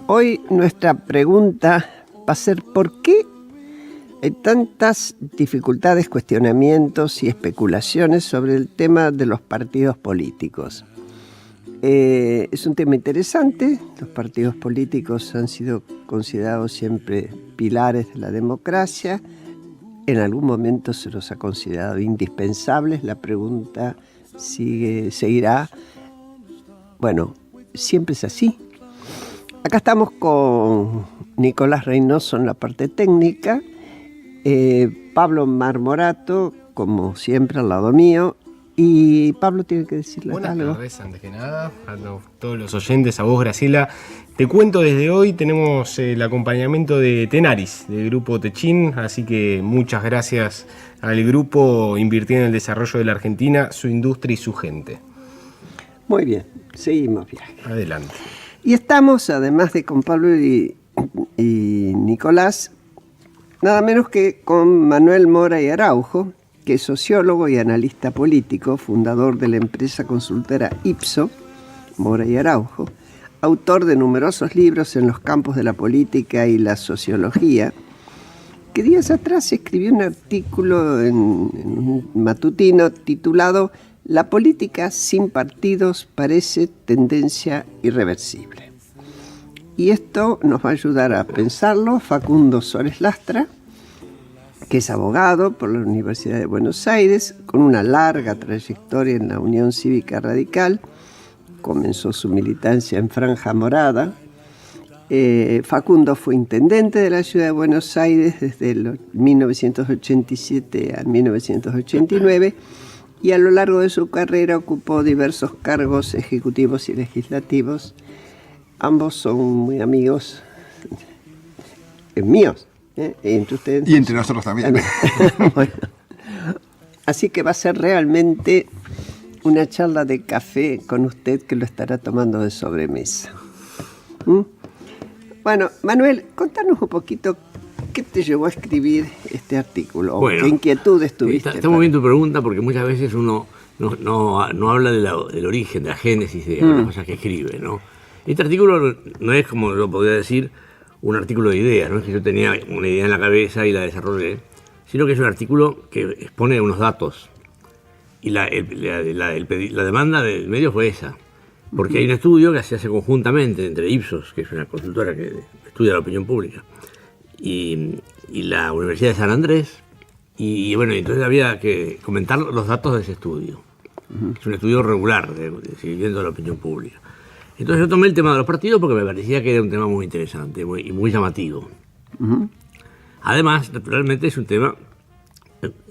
Hoy nuestra pregunta va a ser ¿por qué hay tantas dificultades, cuestionamientos y especulaciones sobre el tema de los partidos políticos? Es un tema interesante. Los partidos políticos han sido considerados siempre pilares de la democracia. En algún momento se los ha considerado indispensables. La pregunta seguirá. Bueno, siempre es así. Acá estamos con Nicolás Reynoso en la parte técnica, Pablo Marmorato, como siempre, al lado mío, y Pablo tiene que decirle algo. Buenas tardes, antes que nada, a todos los oyentes, a vos, Graciela. Te cuento, desde hoy tenemos el acompañamiento de Tenaris, del grupo Techin, así que muchas gracias al grupo invirtiendo en el desarrollo de la Argentina, su industria y su gente. Muy bien, seguimos viaje. Adelante. Y estamos, además de con Pablo y Nicolás, nada menos que con Manuel Mora y Araujo, que es sociólogo y analista político, fundador de la empresa consultora Ipsos, Mora y Araujo, autor de numerosos libros en los campos de la política y la sociología, que días atrás escribió un artículo en un matutino titulado "La política sin partidos parece tendencia irreversible". Y esto nos va a ayudar a pensarlo Facundo Sores Lastra, que es abogado por la Universidad de Buenos Aires, con una larga trayectoria en la Unión Cívica Radical. Comenzó su militancia en Franja Morada. Facundo fue intendente de la ciudad de Buenos Aires desde 1987 a 1989 y a lo largo de su carrera ocupó diversos cargos ejecutivos y legislativos. Ambos son muy amigos míos. Entre ustedes. Y entre nosotros también. Bueno, así que va a ser realmente una charla de café con usted, que lo estará tomando de sobremesa. Bueno, Manuel, contanos un poquito qué te llevó a escribir este artículo, bueno, qué inquietudes tuviste. Está muy bien tu pregunta, porque muchas veces uno no habla del origen, de la génesis de las cosas que escribe, ¿no? Este artículo no es, como lo podría decir, un artículo de ideas, no es que yo tenía una idea en la cabeza y la desarrollé, sino que es un artículo que expone unos datos. Y la demanda del medio fue esa, porque hay un estudio que se hace conjuntamente entre Ipsos, que es una consultora que estudia la opinión pública, y la Universidad de San Andrés, y bueno, entonces había que comentar los datos de ese estudio. Es un estudio regular, siguiendo la opinión pública. Entonces yo tomé el tema de los partidos porque me parecía que era un tema muy interesante y muy llamativo. Además, naturalmente, es un tema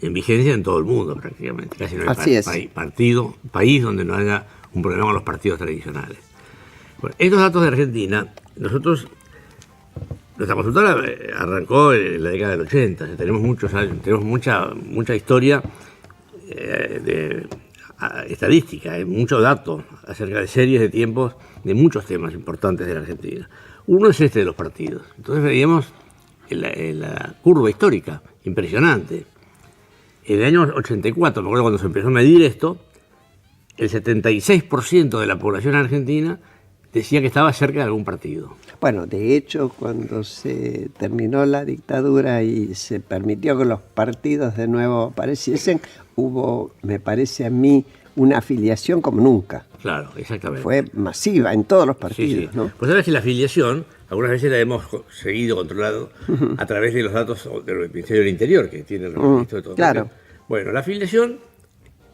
en vigencia en todo el mundo prácticamente. Casi no hay país donde no haya un problema con los partidos tradicionales. Bueno, estos datos de Argentina, nuestra consultora arrancó en la década del 80. Tenemos muchos años, tenemos mucha historia estadística, hay muchos datos acerca de series de tiempos de muchos temas importantes de la Argentina. Uno es este de los partidos. Entonces veíamos la curva histórica, impresionante. En el año 84, me acuerdo cuando se empezó a medir esto, el 76% de la población argentina decía que estaba cerca de algún partido. Bueno, de hecho, cuando se terminó la dictadura y se permitió que los partidos de nuevo apareciesen, hubo, me parece a mí, una afiliación como nunca. Claro, exactamente. Fue masiva en todos los partidos, sí. ¿no? Pues sabes que la afiliación, algunas veces la hemos seguido, controlado, a través de los datos del Ministerio del Interior, que tiene el registro de todo. Claro. Bueno, la afiliación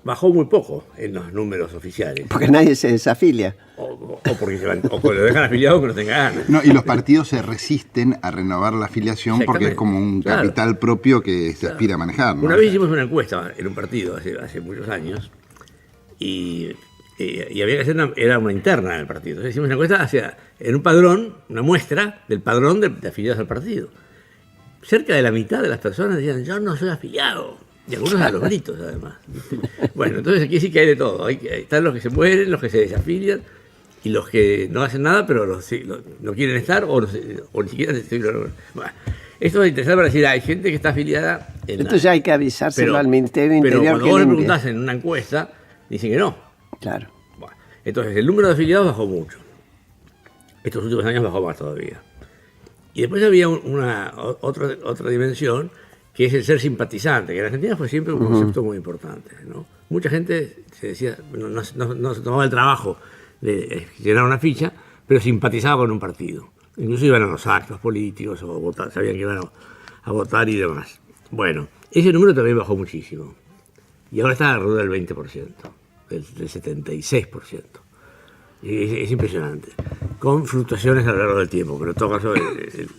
bajó muy poco en los números oficiales. Porque nadie se desafilia. O porque lo dejan afiliado que no tenga ganas. No, y los partidos se resisten a renovar la afiliación porque es como un capital propio que se aspira a manejar, ¿no? Una vez hicimos una encuesta en un partido hace muchos años y había que hacer era una interna en el partido. Entonces hicimos una encuesta en un padrón, una muestra del padrón de afiliados al partido. Cerca de la mitad de las personas decían, yo no soy afiliado. Y algunos a los gritos, además. Bueno, entonces aquí sí que hay de todo. Están los que se mueren, los que se desafilian y los que no hacen nada, pero no quieren estar o ni siquiera... Bueno, esto es interesante para decir, hay gente que está afiliada... Entonces ya hay que avisárselo al Ministerio del Interior. Pero cuando vos le preguntás en una encuesta, dicen que no. Claro. Bueno, entonces el número de afiliados bajó mucho. Estos últimos años bajó más todavía. Y después había otra dimensión, que es el ser simpatizante, que en Argentina fue siempre un concepto muy importante, ¿no? Mucha gente se decía, no se tomaba el trabajo de llenar una ficha, pero simpatizaba con un partido. Incluso iban a los actos políticos o sabían que iban a votar y demás. Bueno, ese número también bajó muchísimo. Y ahora está alrededor del 20%, del 76%. Es impresionante. Con fluctuaciones a lo largo del tiempo, pero en todo caso, el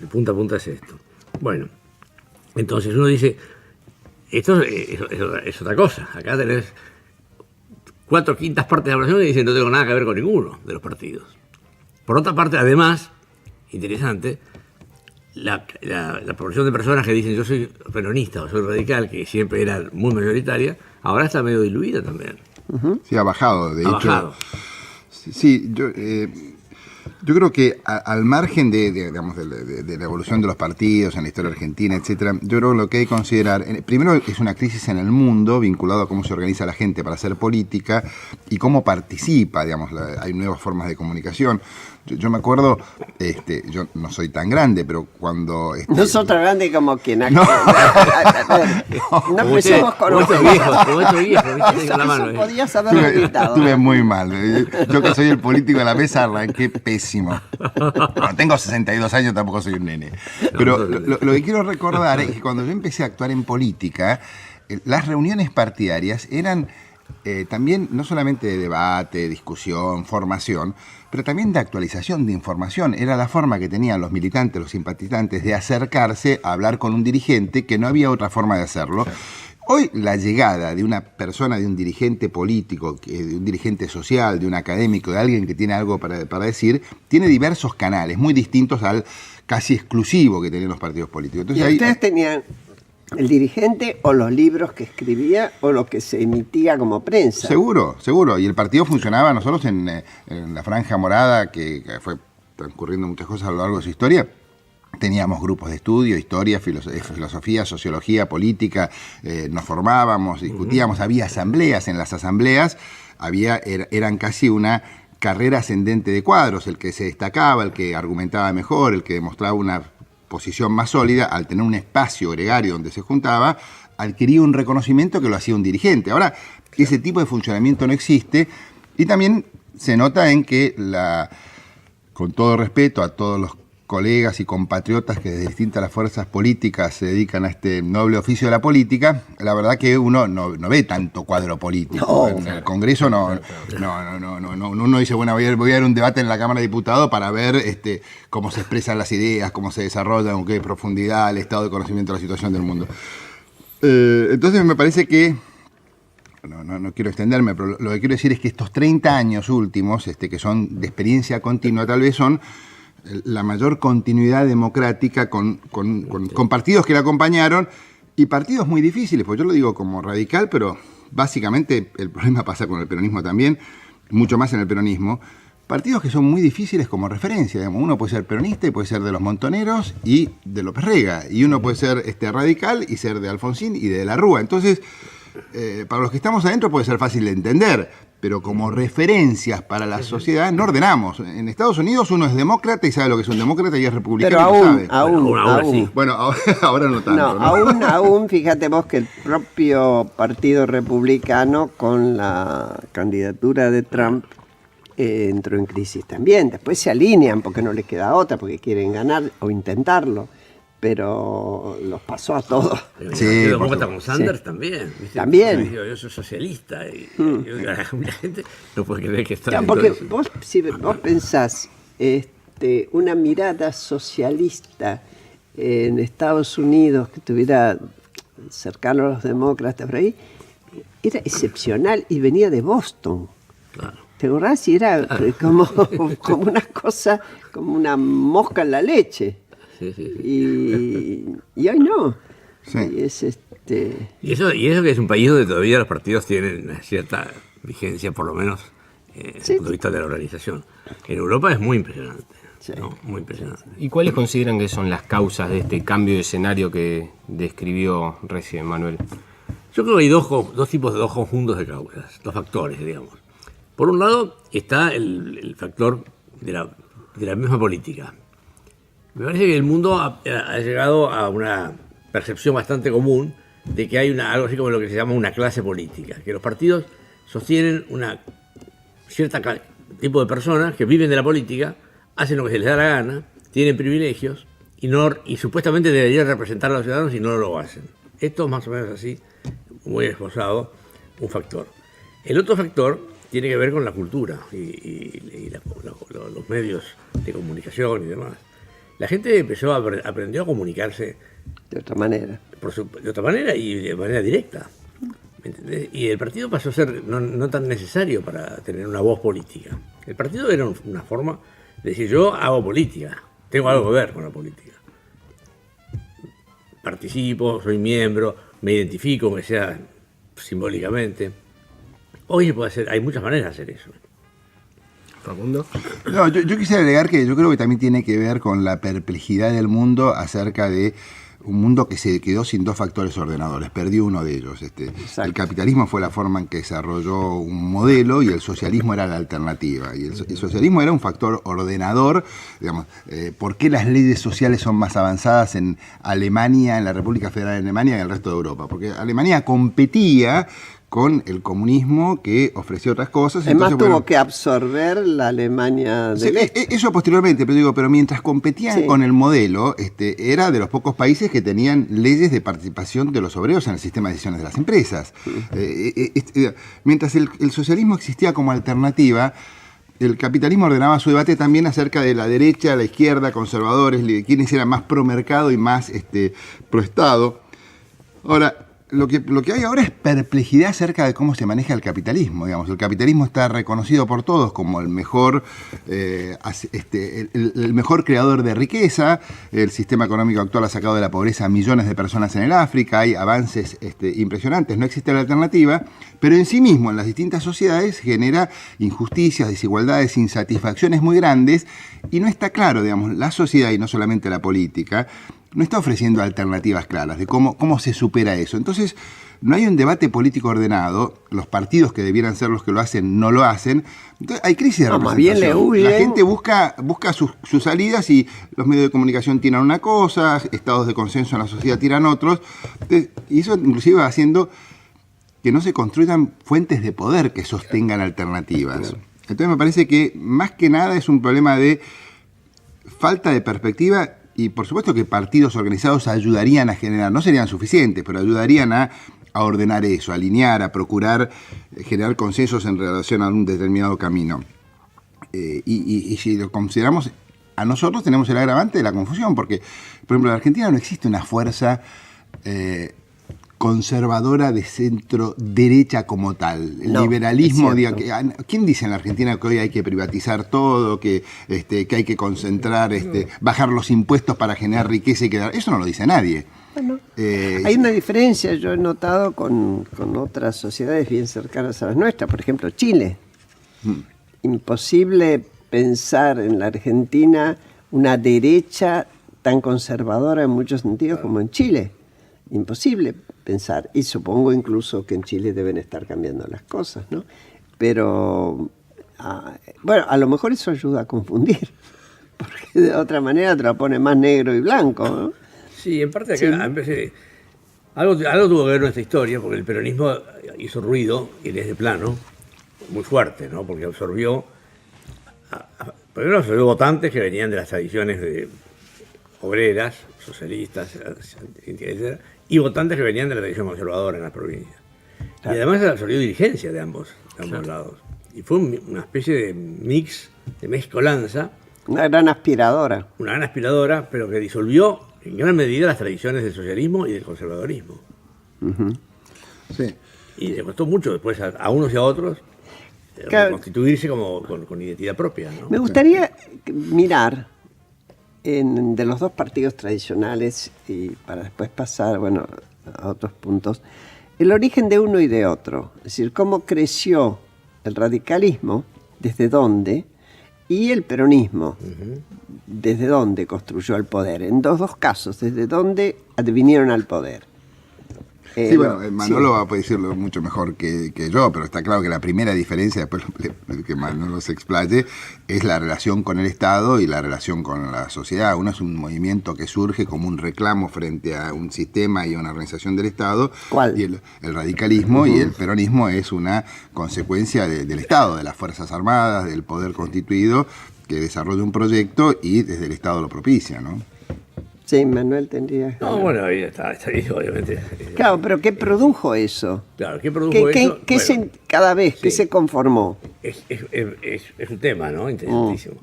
punta a punta es esto. Bueno, entonces uno dice, esto es otra cosa. Acá tenés 4/5 partes de la población que dicen no tengo nada que ver con ninguno de los partidos. Por otra parte, además, interesante, la proporción de personas que dicen yo soy peronista o soy radical, que siempre era muy mayoritaria, ahora está medio diluida también. Sí, ha bajado, de hecho. Bajado. Sí, yo creo que al margen de la evolución de los partidos en la historia argentina, etcétera, yo creo que lo que hay que considerar, primero es una crisis en el mundo vinculado a cómo se organiza la gente para hacer política y cómo participa, hay nuevas formas de comunicación. Yo me acuerdo, yo no soy tan grande, pero cuando... No sos tan grande como quien ha... No. No empecemos con los Como estos viejos, ¿viste? Eso La mano, podías haberlo evitado. Estuve muy mal. Yo que soy el político de la mesa arranqué pésimo. Bueno, tengo 62 años, tampoco soy un nene. Pero lo que quiero recordar es que cuando yo empecé a actuar en política, las reuniones partidarias eran también no solamente de debate, discusión, formación, pero también de actualización de información. Era la forma que tenían los militantes, los simpatizantes, de acercarse a hablar con un dirigente, que no había otra forma de hacerlo. Sí. Hoy la llegada de una persona, de un dirigente político, de un dirigente social, de un académico, de alguien que tiene algo para decir, tiene diversos canales, muy distintos al casi exclusivo que tenían los partidos políticos. Entonces, ¿y ustedes tenían el dirigente o los libros que escribía o lo que se emitía como prensa? Seguro. Y el partido funcionaba, nosotros en la Franja Morada, que fue transcurriendo muchas cosas a lo largo de su historia, teníamos grupos de estudio, historia, filosofía, sociología, política, nos formábamos, discutíamos, había asambleas. En las asambleas eran casi una carrera ascendente de cuadros, el que se destacaba, el que argumentaba mejor, el que demostraba una posición más sólida, al tener un espacio gregario donde se juntaba, adquiría un reconocimiento que lo hacía un dirigente. Ahora, ese tipo de funcionamiento no existe, y también se nota en que, con todo respeto a todos los colegas y compatriotas que desde distintas las fuerzas políticas se dedican a este noble oficio de la política, la verdad que uno no ve tanto cuadro político. En el Congreso uno dice, bueno, voy a ver un debate en la Cámara de Diputados para ver cómo se expresan las ideas, cómo se desarrollan, con qué profundidad, el estado de conocimiento de la situación del mundo. Entonces me parece que, no quiero extenderme, pero lo que quiero decir es que estos 30 años últimos, que son de experiencia continua, tal vez son la mayor continuidad democrática con partidos que la acompañaron, y partidos muy difíciles, pues yo lo digo como radical, pero básicamente el problema pasa con el peronismo también, mucho más en el peronismo. Partidos que son muy difíciles como referencia, uno puede ser peronista y puede ser de los Montoneros y de López Rega, y uno puede ser radical y ser de Alfonsín y de la Rúa. Entonces, para los que estamos adentro puede ser fácil de entender, pero como referencias para la sociedad no ordenamos. En Estados Unidos uno es demócrata y sabe lo que es un demócrata, y es republicano. Pero aún. Sí. Bueno, ahora no tanto. Aún, fíjate vos que el propio Partido Republicano, con la candidatura de Trump, entró en crisis también. Después se alinean porque no les queda otra, porque quieren ganar o intentarlo. Pero los pasó a todos. Sí, el demócrata con Sanders también. ¿Viste? También. Yo soy socialista y la gente no puede creer que está... Porque vos, si vos pensás una mirada socialista en Estados Unidos que estuviera cercano a los demócratas por ahí, era excepcional y venía de Boston. Claro. ¿Te acordás? Y era como una cosa, como una mosca en la leche. Sí. Y hoy no. Sí. Y eso que es un país donde todavía los partidos tienen una cierta vigencia, por lo menos desde el punto de vista de la organización. En Europa es muy impresionante. Sí. ¿No? Muy impresionante. ¿Y cuáles consideran que son las causas de este cambio de escenario que describió recién Manuel? Yo creo que hay dos conjuntos de causas, dos factores, digamos. Por un lado está el factor de la de la misma política. Me parece que el mundo ha llegado a una percepción bastante común de que hay algo así como lo que se llama una clase política, que los partidos sostienen una cierta tipo de personas que viven de la política, hacen lo que se les da la gana, tienen privilegios y supuestamente deberían representar a los ciudadanos y no lo hacen. Esto es más o menos así, muy esposado, un factor. El otro factor tiene que ver con la cultura y los medios de comunicación y demás. La gente aprendió a comunicarse De otra manera. de otra manera y de manera directa. ¿Me entendés? Y el partido pasó a ser no tan necesario para tener una voz política. El partido era una forma de decir, yo hago política, tengo algo que ver con la política. Participo, soy miembro, me identifico, aunque sea simbólicamente. Hoy se puede hacer, hay muchas maneras de hacer eso. Facundo. No, yo quisiera agregar que yo creo que también tiene que ver con la perplejidad del mundo acerca de un mundo que se quedó sin dos factores ordenadores, perdió uno de ellos. El capitalismo fue la forma en que desarrolló un modelo y el socialismo era la alternativa. Y el socialismo era un factor ordenador, digamos, ¿por qué las leyes sociales son más avanzadas en Alemania, en la República Federal de Alemania, que en el resto de Europa? Porque Alemania competía con el comunismo que ofreció otras cosas. Además entonces, tuvo que absorber la Alemania del sí, Este. eso posteriormente, pero mientras competían con el modelo, era de los pocos países que tenían leyes de participación de los obreros en el sistema de decisiones de las empresas. Mientras el socialismo existía como alternativa, el capitalismo ordenaba su debate también acerca de la derecha, la izquierda, conservadores, quienes eran más pro mercado y más pro Estado. Ahora, lo que hay ahora es perplejidad acerca de cómo se maneja el capitalismo. Digamos, el capitalismo está reconocido por todos como el mejor, el mejor creador de riqueza. El sistema económico actual ha sacado de la pobreza a millones de personas en el África. Hay avances impresionantes. No existe la alternativa, pero en sí mismo, en las distintas sociedades, genera injusticias, desigualdades, insatisfacciones muy grandes. Y no está claro, digamos, la sociedad y no solamente la política no está ofreciendo alternativas claras de cómo se supera eso. Entonces, no hay un debate político ordenado, los partidos que debieran ser los que lo hacen no lo hacen. Entonces, hay crisis de representación. Más bien le huyen. La gente busca sus salidas y los medios de comunicación tiran una cosa, estados de consenso en la sociedad tiran otros. Entonces, y eso inclusive va haciendo que no se construyan fuentes de poder que sostengan alternativas. Claro. Entonces me parece que más que nada es un problema de falta de perspectiva. Y por supuesto que partidos organizados ayudarían a generar, no serían suficientes, pero ayudarían a ordenar eso, a alinear, a procurar generar consensos en relación a un determinado camino. Y si lo consideramos, a nosotros tenemos el agravante de la confusión, porque, por ejemplo, en Argentina no existe una fuerza conservadora de centro derecha como tal. El liberalismo, ¿quién dice en la Argentina que hoy hay que privatizar todo, que hay que concentrar, bajar los impuestos para generar riqueza y quedar? Eso no lo dice nadie. Bueno, hay una diferencia, yo he notado con otras sociedades bien cercanas a las nuestras, por ejemplo Chile. Imposible pensar en la Argentina una derecha tan conservadora en muchos sentidos como en Chile. Imposible pensar, y supongo incluso que en Chile deben estar cambiando las cosas, ¿no? Pero, bueno, a lo mejor eso ayuda a confundir, porque de otra manera te lo pone más negro y blanco, ¿no? Sí, en parte acá, sí. Algo tuvo que ver nuestra historia, porque el peronismo hizo ruido, y desde plano, muy fuerte, ¿no? Porque primero absorbió votantes que venían de las tradiciones obreras, socialistas, etc., y votantes que venían de la tradición conservadora en las provincias. Claro. Y además absorbió dirigencia de ambos lados. Y fue una especie de mix, de mezcolanza. Una gran aspiradora. Una gran aspiradora, pero que disolvió en gran medida las tradiciones del socialismo y del conservadorismo. Uh-huh. Sí. Y le costó mucho después a unos y a otros constituirse con identidad propia, ¿no? Me gustaría mirar de los dos partidos tradicionales, y para después pasar, bueno, a otros puntos, el origen de uno y de otro. Es decir, cómo creció el radicalismo, desde dónde, y el peronismo, desde dónde construyó el poder. En dos casos, desde dónde advinieron al poder. Sí, bueno, Manolo va a poder decirlo mucho mejor que yo, pero está claro que la primera diferencia, después que Manolo se explaye, es la relación con el Estado y la relación con la sociedad. Uno es un movimiento que surge como un reclamo frente a un sistema y a una organización del Estado. ¿Cuál? Y el radicalismo y el peronismo es una consecuencia del Estado, de las Fuerzas Armadas, del poder constituido, que desarrolla un proyecto y desde el Estado lo propicia, ¿no? Sí, Manuel tendría... No, bueno, ahí está ahí, obviamente. Claro, pero ¿qué produjo eso? Claro, ¿qué produjo eso? Bueno, Cada vez, sí. ¿qué se conformó? Es un tema, ¿no? Interesantísimo.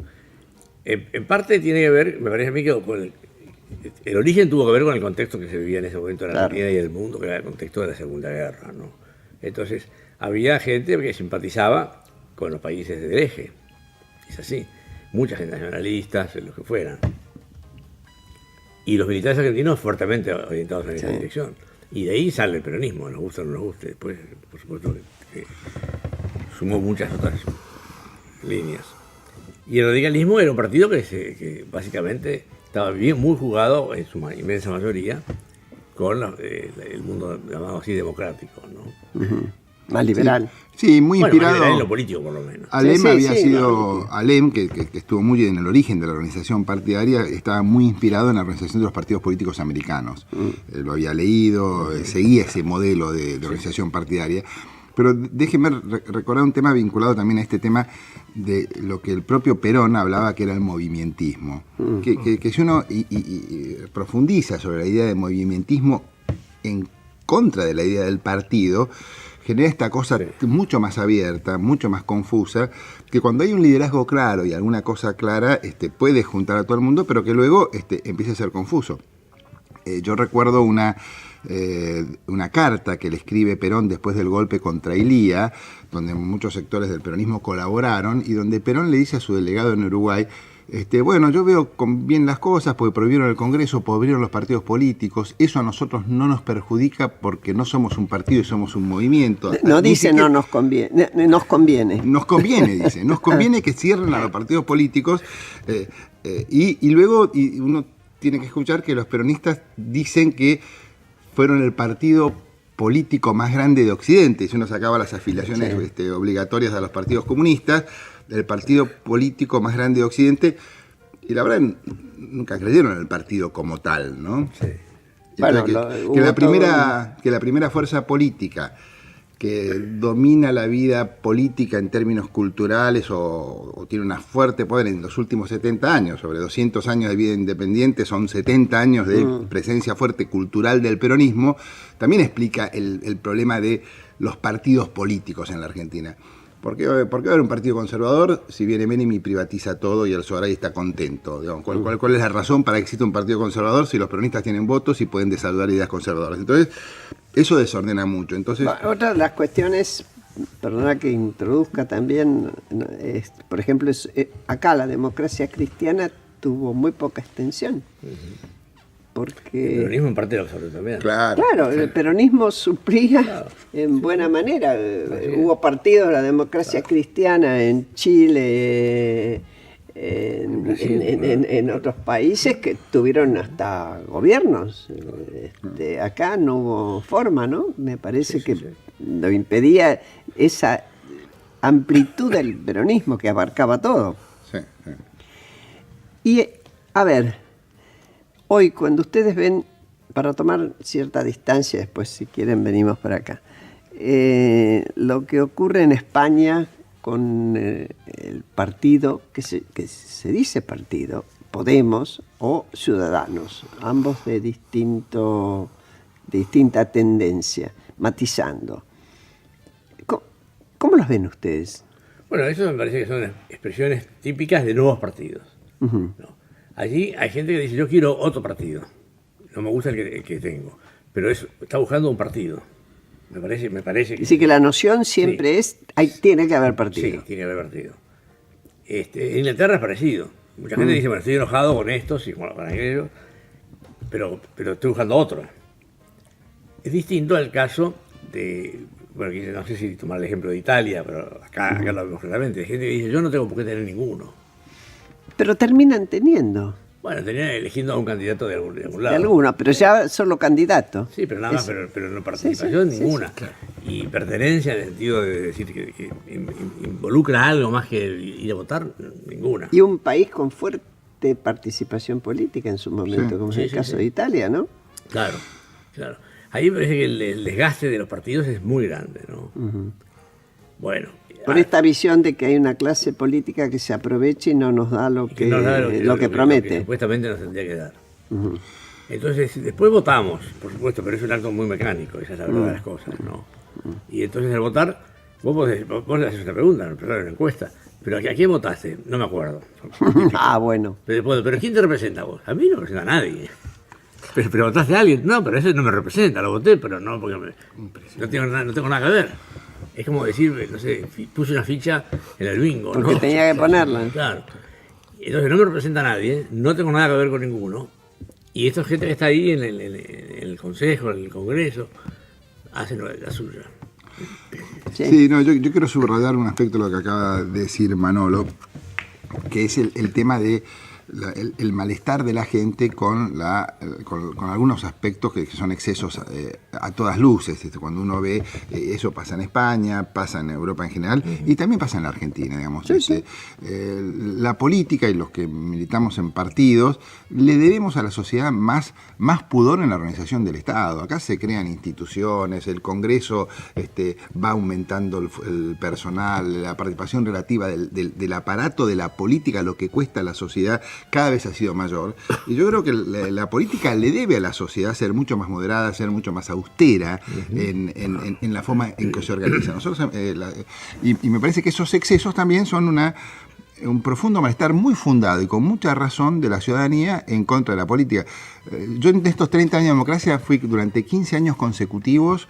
En parte tiene que ver, me parece a mí, que con el origen tuvo que ver con el contexto que se vivía en ese momento en la Argentina y el mundo, que era el contexto de la Segunda Guerra, ¿no? Entonces, había gente que simpatizaba con los países del eje. Es así. Mucha gente nacionalistas, los que fueran. Y los militares argentinos fuertemente orientados en esa dirección. Y de ahí sale el peronismo, nos gusta o no nos guste. Después, por supuesto, que sumó muchas otras líneas. Y el radicalismo era un partido que básicamente estaba muy jugado, en su inmensa mayoría, con el mundo llamado así democrático, ¿no? Uh-huh. Más liberal. Sí, muy inspirado. Más liberal en lo político, por lo menos. Alem había sido. Alem, que estuvo muy en el origen de la organización partidaria, estaba muy inspirado en la organización de los partidos políticos americanos. Lo había leído, seguía ese modelo de organización partidaria. Pero déjenme recordar un tema vinculado también a este tema de lo que el propio Perón hablaba, que era el movimentismo. Que si uno profundiza sobre la idea de movimentismo en contra de la idea del partido, genera esta cosa mucho más abierta, mucho más confusa, que cuando hay un liderazgo claro y alguna cosa clara, puede juntar a todo el mundo, pero que luego empieza a ser confuso. Yo recuerdo una carta que le escribe Perón después del golpe contra Ilía, donde muchos sectores del peronismo colaboraron, y donde Perón le dice a su delegado en Uruguay: bueno, yo veo bien las cosas porque prohibieron el Congreso, prohibieron los partidos políticos. Eso a nosotros no nos perjudica porque no somos un partido y somos un movimiento. No dice no nos conviene, nos conviene. Nos conviene, dice. Nos conviene que cierren a los partidos políticos. Y luego uno tiene que escuchar que los peronistas dicen que fueron el partido político más grande de Occidente. Si uno sacaba las afiliaciones obligatorias a los partidos comunistas, del partido político más grande de Occidente, y la verdad nunca creyeron en el partido como tal, ¿no? Sí. Bueno, que la primera fuerza política que domina la vida política en términos culturales o tiene una fuerte poder en los últimos 70 años, sobre 200 años de vida independiente, son 70 años de presencia fuerte cultural del peronismo, también explica el problema de los partidos políticos en la Argentina. ¿Por qué va a haber un partido conservador si viene Menem y privatiza todo y el Sogaray está contento? Digamos, ¿cuál es la razón para que exista un partido conservador si los peronistas tienen votos y pueden desarrollar ideas conservadoras? Entonces, eso desordena mucho. Entonces, otra de las cuestiones, perdona que introduzca también, por ejemplo, acá la democracia cristiana tuvo muy poca extensión. Porque el peronismo en parte lo absorbió también. Claro, el peronismo suplía en buena manera. Hubo partidos de la democracia cristiana en Chile, en otros países que tuvieron hasta gobiernos. Acá no hubo forma, ¿no? Me parece que lo impedía esa amplitud del peronismo que abarcaba todo. Y, a ver, hoy, cuando ustedes ven, para tomar cierta distancia, después si quieren venimos para acá, lo que ocurre en España con el partido, que se dice partido, Podemos o Ciudadanos, ambos de distinta tendencia, matizando. ¿Cómo los ven ustedes? Bueno, eso me parece que son expresiones típicas de nuevos partidos. Uh-huh. ¿No? Allí hay gente que dice: yo quiero otro partido, no me gusta el que tengo, pero está buscando un partido. Me parece que... Así que la noción siempre tiene que haber partido. Sí, tiene que haber partido. En Inglaterra es parecido. Mucha gente dice: bueno, estoy enojado con estos y con aquellos, pero estoy buscando otro. Es distinto al caso de... Bueno, no sé si tomar el ejemplo de Italia, pero acá lo vemos claramente. Hay gente que dice: yo no tengo por qué tener ninguno. Pero terminan teniendo. Bueno, tenía eligiendo a un candidato de algún De lado. alguno, pero ya solo candidato. Sí, pero nada más, pero no participación ninguna. Y pertenencia en el sentido de decir que involucra algo más que ir a votar, ninguna. Y un país con fuerte participación política en su momento, como es el caso de Italia, ¿no? Claro, claro. Ahí me parece que el desgaste de los partidos es muy grande, ¿no? Bueno. Por esta visión de que hay una clase política que se aprovecha y no nos da lo que promete. Lo que supuestamente nos tendría que dar. Entonces, después votamos, por supuesto, pero es un acto muy mecánico, esa es la verdad de las cosas, ¿no? Y entonces al votar, vos le haces una pregunta, una encuesta, pero ¿a quién votaste? No me acuerdo. Bueno. Pero ¿quién te representa a vos? A mí no me representa a nadie. Pero votaste a alguien. No, pero ese no me representa, lo voté, pero no, porque no tengo nada que ver. Es como decir, no sé, puse una ficha en el bingo, ¿no? Porque tenía que ponerla. Claro. Entonces no me representa a nadie, no tengo nada que ver con ninguno. Y esta gente que está ahí en el Consejo, en el Congreso, hacen la suya. Sí, no, yo quiero subrayar un aspecto de lo que acaba de decir Manolo, que es el tema de el malestar de la gente con algunos aspectos que son excesos a todas luces. Cuando uno ve, eso pasa en España, pasa en Europa en general, y también pasa en la Argentina, digamos. La política y los que militamos en partidos le debemos a la sociedad más pudor en la organización del Estado. Acá se crean instituciones, el Congreso va aumentando el personal, la participación relativa del aparato de la política, lo que cuesta a la sociedad, cada vez ha sido mayor. Y yo creo que la política le debe a la sociedad ser mucho más moderada, ser mucho más austera en la forma en que se organiza. Nosotros, y me parece que esos excesos también son un profundo malestar muy fundado y con mucha razón de la ciudadanía en contra de la política. Yo en estos 30 años de democracia fui durante 15 años consecutivos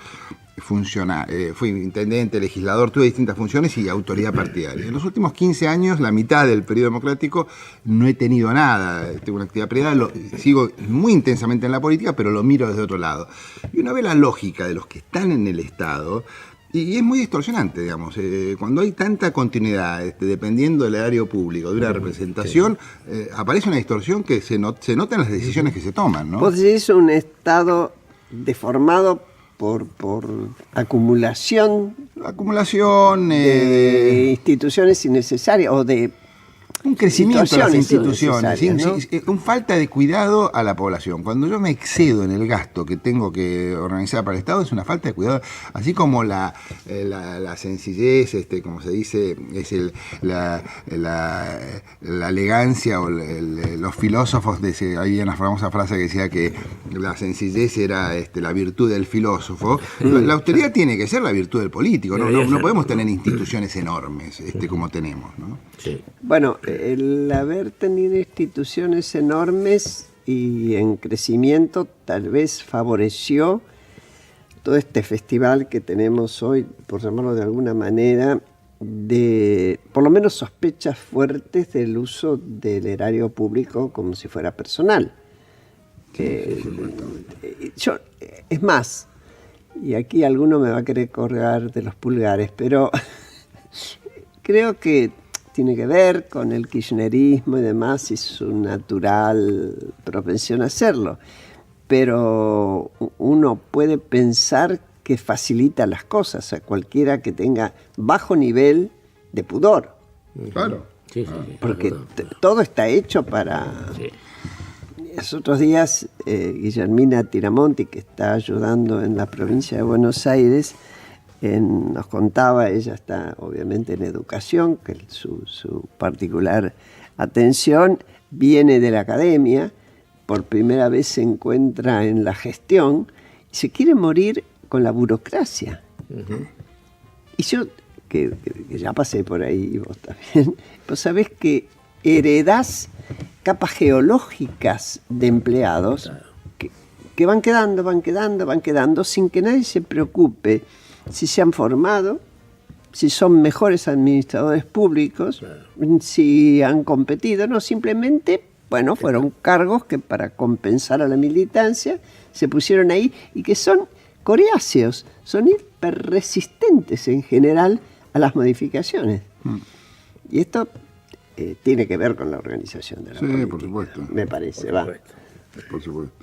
fui intendente, legislador, tuve distintas funciones y autoridad partidaria. En los últimos 15 años, la mitad del periodo democrático, no he tenido nada. Tengo una actividad privada, sigo muy intensamente en la política, pero lo miro desde otro lado. Y una vez la lógica de los que están en el Estado, y es muy distorsionante, digamos, cuando hay tanta continuidad, dependiendo del erario público, de una representación, aparece una distorsión que se nota en las decisiones que se toman, ¿no? Vos decís un Estado deformado por acumulación de instituciones innecesarias o de un crecimiento de las instituciones, ¿no? Un falta de cuidado a la población. Cuando yo me excedo en el gasto que tengo que organizar para el Estado, es una falta de cuidado, así como la sencillez, como se dice, es la elegancia, o los filósofos, había una famosa frase que decía que la sencillez era la virtud del filósofo. La austeridad tiene que ser la virtud del político, no podemos tener instituciones enormes como tenemos, ¿no? Sí. Bueno, el haber tenido instituciones enormes y en crecimiento tal vez favoreció todo este festival que tenemos hoy, por llamarlo de alguna manera, de por lo menos sospechas fuertes del uso del erario público como si fuera personal. Es más, y aquí alguno me va a querer colgar de los pulgares, pero creo que tiene que ver con el kirchnerismo y demás y su natural propensión a hacerlo. Pero uno puede pensar que facilita las cosas a cualquiera que tenga bajo nivel de pudor. Claro. Sí, porque todo está hecho para... Sí. Los otros días, Guillermina Tiramonti, que está ayudando en la provincia de Buenos Aires, nos contaba, ella está obviamente en educación, que es su particular atención, viene de la academia, por primera vez se encuentra en la gestión y se quiere morir con la burocracia. Y yo, que ya pasé por ahí, y vos también, vos sabés que heredás capas geológicas de empleados que van quedando sin que nadie se preocupe si se han formado, si son mejores administradores públicos, si han competido, no, simplemente, bueno, fueron cargos que para compensar a la militancia se pusieron ahí y que son coriáceos, son hiperresistentes en general a las modificaciones. Y esto tiene que ver con la organización de la Sí, política. por supuesto. Me parece, Por va. supuesto. Por supuesto.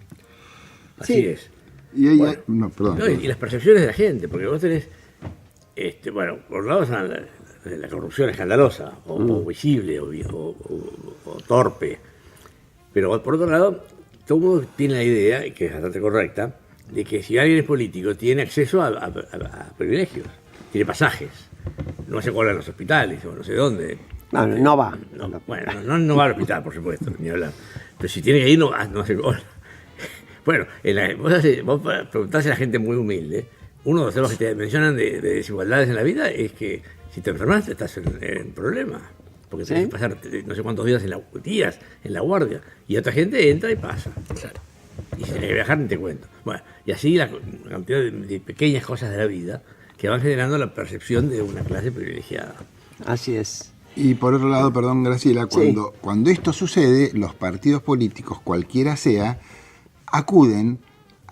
Así Sí. es. Y ahí, Bueno. no, perdón. No, y las percepciones de la gente, porque vos tenés, bueno, por un lado está la corrupción escandalosa, o visible, o torpe, pero por otro lado, todo el mundo tiene la idea, y que es bastante correcta, de que si alguien es político tiene acceso a privilegios, tiene pasajes, no hace cola en los hospitales, o no sé dónde. No va. Bueno, no va al hospital, por supuesto, ni hablar. Pero si tiene que ir, no hace cola. Bueno, vos preguntás a la gente muy humilde, uno de los temas que te mencionan de desigualdades en la vida es que si te enfermas estás en problemas, porque tenés que pasar no sé cuántos días en la guardia, y otra gente entra y pasa. Claro. Y si tenés que viajar, ni te cuento. Bueno, y así la cantidad de pequeñas cosas de la vida que van generando la percepción de una clase privilegiada. Así es. Y por otro lado, perdón, Graciela, Sí. cuando esto sucede, los partidos políticos, cualquiera sea, acuden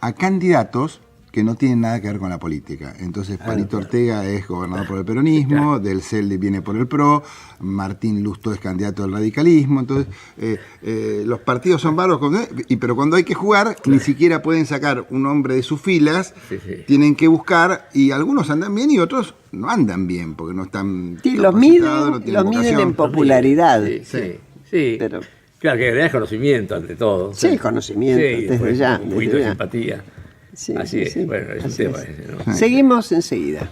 a candidatos que no tienen nada que ver con la política. Entonces, Palito Ortega es gobernador por el peronismo, Del Celde viene por el PRO, Martín Lustó es candidato del radicalismo. Entonces, los partidos son varos, pero cuando hay que jugar, ni siquiera pueden sacar un hombre de sus filas, tienen que buscar, y algunos andan bien y otros no andan bien, porque no están Sí, los capacitados, no miden, tienen los miden vocación. en popularidad. Sí. Pero- Claro, que en realidad es conocimiento ante todo. Sí, conocimiento, Sí, desde después ya, un poquito desde de ya. simpatía. Sí, Así es. sí, Bueno, es un así tema es. ese, ¿no? Seguimos enseguida.